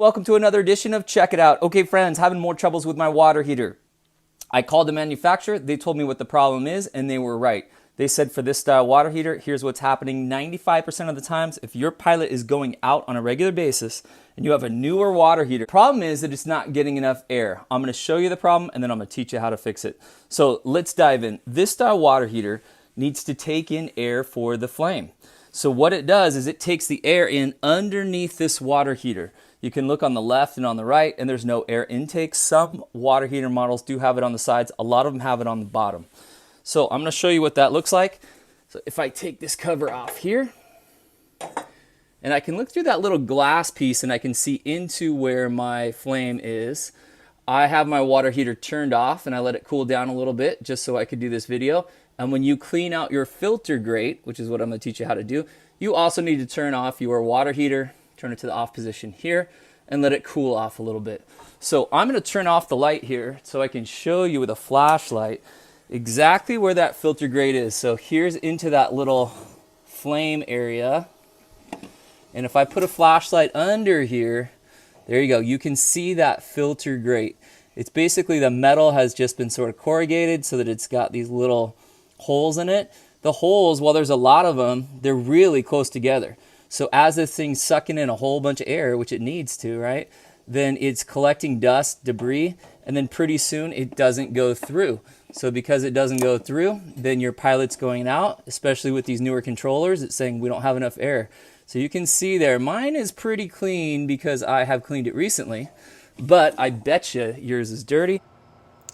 Welcome to another edition of Check It Out. Okay friends, having more troubles with my water heater. I called the manufacturer, they told me what the problem is, and they were right. They said for this style water heater, here's what's happening 95% of the times. If your pilot is going out on a regular basis and you have a newer water heater, problem is that it's not getting enough air. I'm gonna show you the problem and then I'm gonna teach you how to fix it. So let's dive in. This style water heater needs to take in air for the flame. So what it does is it takes the air in underneath this water heater. You can look on the left and on the right, and there's no air intake. Some water heater models do have it on the sides. A lot of them have it on the bottom. So I'm gonna show you what that looks like. So if I take this cover off here, and I can look through that little glass piece and I can see into where my flame is. I have my water heater turned off and I let it cool down a little bit just so I could do this video. And when you clean out your filter grate, which is what I'm gonna teach you how to do, you also need to turn off your water heater, turn it to the off position here, and let it cool off a little bit. So I'm gonna turn off the light here so I can show you with a flashlight exactly where that filter grate is. So here's into that little flame area. And if I put a flashlight under here, there you go, you can see that filter grate. It's basically the metal has just been sort of corrugated so that it's got these little holes in it. The holes, while there's a lot of them, they're really close together. So as this thing's sucking in a whole bunch of air, which it needs to, right? Then it's collecting dust, debris, and then pretty soon it doesn't go through. So because it doesn't go through, then your pilot's going out, especially with these newer controllers, it's saying we don't have enough air. So you can see there, mine is pretty clean because I have cleaned it recently, but I bet you yours is dirty.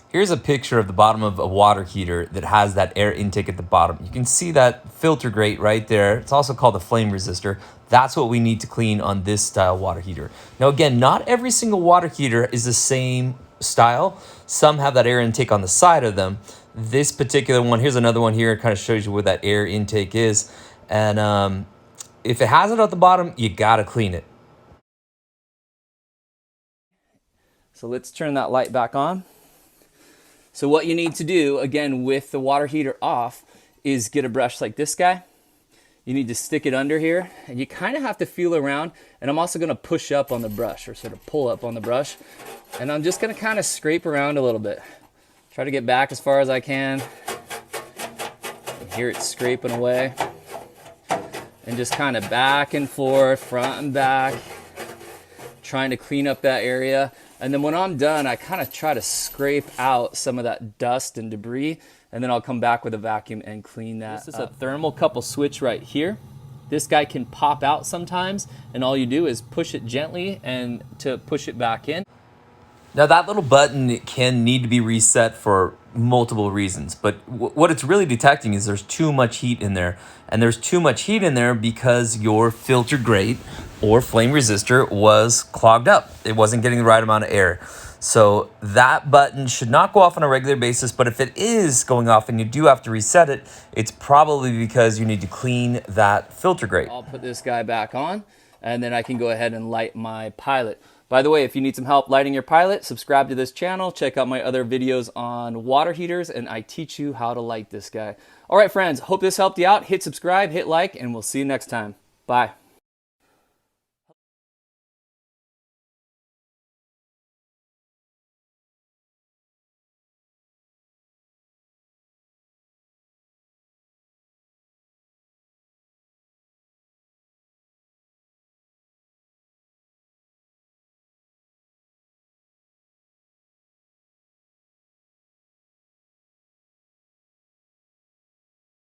Here's a picture of the bottom of a water heater that has that air intake at the bottom. You can see that filter grate right there. It's also called a flame resistor. That's what we need to clean on this style water heater. Now again, not every single water heater is the same style. Some have that air intake on the side of them. This particular one, here's another one here. It kind of shows you where that air intake is. And if it has it at the bottom, you gotta clean it. So let's turn that light back on. So what you need to do, again, with the water heater off, is get a brush like this guy. You need to stick it under here, and you kind of have to feel around, and I'm also gonna push up on the brush, or sort of pull up on the brush, and I'm just gonna kind of scrape around a little bit. Try to get back as far as I can. And here it's scraping away. And just kind of back and forth, front and back, trying to clean up that area. And then when I'm done, I kind of try to scrape out some of that dust and debris, and then I'll come back with a vacuum and clean that. This is a thermocouple switch right here. This guy can pop out sometimes, and all you do is push it gently and to push it back in. Now that little button can need to be reset for multiple reasons, but what it's really detecting is there's too much heat in there. And there's too much heat in there because your filter grate or flame resistor was clogged up. It wasn't getting the right amount of air. So that button should not go off on a regular basis, but if it is going off and you do have to reset it, it's probably because you need to clean that filter grate. I'll put this guy back on, and then I can go ahead and light my pilot. By the way, if you need some help lighting your pilot, subscribe to this channel, check out my other videos on water heaters, and I teach you how to light this guy. All right, friends, hope this helped you out. Hit subscribe, hit like, and we'll see you next time. Bye.